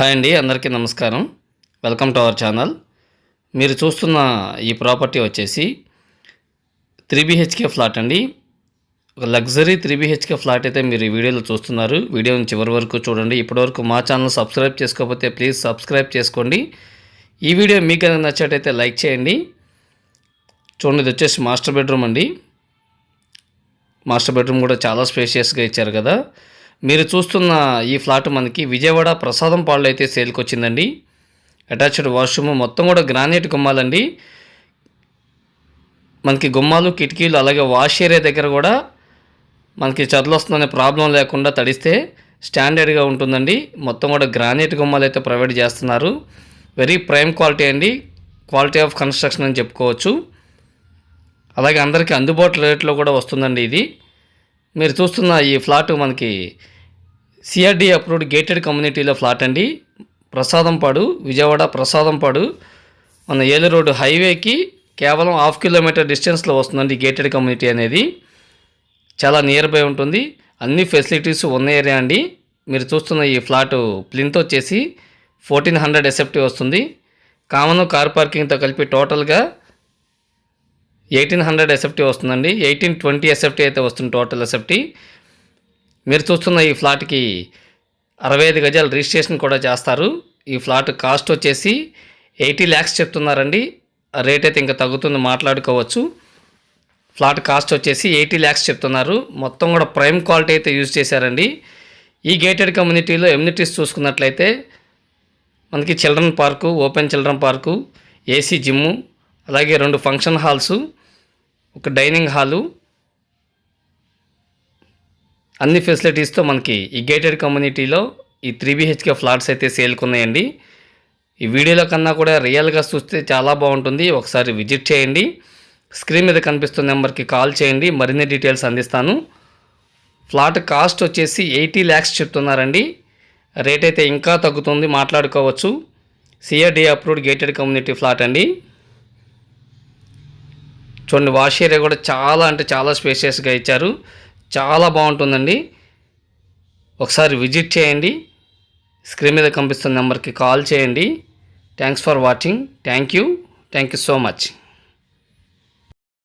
Hi అండి, అందరికీ నమస్కారం. Welcome to our channel. మీరు చూస్తున్న ఈ ప్రాపర్టీ వచ్చేసి 3BHK ఫ్లాట్ అండి. ఒక లగ్జరీ 3BHK ఫ్లాట్ అయితే మీరు ఈ వీడియోలో చూస్తున్నారు. వీడియోని చివరి వరకు చూడండి. ఇప్పటివరకు మా ఛానల్ సబ్స్క్రైబ్ చేసుకోకపోతే ప్లీజ్ సబ్స్క్రైబ్ చేసుకోండి. ఈ వీడియో మీకు కనుక నచ్చినట్టయితే లైక్ చేయండి. చూడండి, ఇది వచ్చేసి మాస్టర్ బెడ్రూమ్ అండి. మాస్టర్ బెడ్రూమ్ కూడా చాలా స్పేషియస్గా ఇచ్చారు కదా. మీరు చూస్తున్న ఈ ఫ్లాట్ మనకి విజయవాడ ప్రసాదం పాళ్ళు అయితే సేల్కి వచ్చిందండి. అటాచ్డ్ వాష్రూమ్, మొత్తం కూడా గ్రానైట్ గుమ్మాలండి. మనకి గుమ్మాలు, కిటికీలు, అలాగే వాష్ ఏరియా దగ్గర కూడా మనకి చదులు వస్తుందనే ప్రాబ్లం లేకుండా తడిస్తే స్టాండర్డ్గా ఉంటుందండి. మొత్తం కూడా గ్రానైట్ గుమ్మాలు అయితే ప్రొవైడ్ చేస్తున్నారు. వెరీ ప్రైమ్ క్వాలిటీ అండి. క్వాలిటీ ఆఫ్ కన్స్ట్రక్షన్ అని చెప్పుకోవచ్చు. అలాగే అందరికీ అందుబాటు రేట్లో కూడా వస్తుందండి ఇది. మీరు చూస్తున్న ఈ ఫ్లాట్ మనకి CRD అప్రూవ్డ్ గేటెడ్ కమ్యూనిటీలో ఫ్లాట్ అండి. ప్రసాదంపాడు, విజయవాడ ప్రసాదంపాడు, మన ఏలూరు రోడ్డు హైవేకి కేవలం 1/2 కిలోమీటర్ డిస్టెన్స్లో వస్తుందండి గేటెడ్ కమ్యూనిటీ అనేది. చాలా నియర్ బై ఉంటుంది. అన్ని ఫెసిలిటీస్ ఉన్న ఏరియా అండి. మీరు చూస్తున్న ఈ ఫ్లాట్ ప్లింత్ వచ్చేసి 1400 SFT వస్తుంది. కామన్ కార్ పార్కింగ్తో కలిపి టోటల్గా 1800 SFT వస్తుందండి. 1820 SFT అయితే వస్తుంది టోటల్ SFT. మీరు చూస్తున్న ఈ ఫ్లాట్కి 65 గజాల రిజిస్ట్రేషన్ కూడా చేస్తారు. ఈ ఫ్లాట్ కాస్ట్ వచ్చేసి 80 lakhs చెప్తున్నారండి. రేట్ అయితే ఇంకా తగ్గుతుంది, మాట్లాడుకోవచ్చు. ఫ్లాట్ కాస్ట్ వచ్చేసి 80 lakhs చెప్తున్నారు. మొత్తం కూడా ప్రైమ్ క్వాలిటీ అయితే యూజ్ చేశారండి. ఈ గేటెడ్ కమ్యూనిటీలో ఎమ్యూనిటీస్ చూసుకున్నట్లయితే మనకి children park, open children park, AC gym, అలాగే 2 ఫంక్షన్ హాల్సు, ఒక డైనింగ్ హాలు, అన్ని ఫెసిలిటీస్తో మనకి ఈ గేటెడ్ కమ్యూనిటీలో ఈ 3BHK ఫ్లాట్స్ అయితే సేల్కి ఉన్నాయండి. ఈ వీడియోలో కన్నా కూడా రియల్గా చూస్తే చాలా బాగుంటుంది. ఒకసారి విజిట్ చేయండి. స్క్రీన్ మీద కనిపిస్తున్న నెంబర్కి కాల్ చేయండి, మరిన్ని డీటెయిల్స్ అందిస్తాను. ఫ్లాట్ కాస్ట్ వచ్చేసి 80 lakhs చెప్తున్నారండి. రేట్ అయితే ఇంకా తగ్గుతుంది, మాట్లాడుకోవచ్చు. CRD approved gated community flat అండి. చూడండి, వాష్ ఏరియా కూడా చాలా అంటే చాలా స్పేషియస్గా ఇచ్చారు. చాలా బాగుంటుందండి. ఒకసారి విజిట్ చేయండి. స్క్రీన్ మీద కనిపిస్తున్న నెంబర్కి కాల్ చేయండి. Thanks for watching. Thank you so much.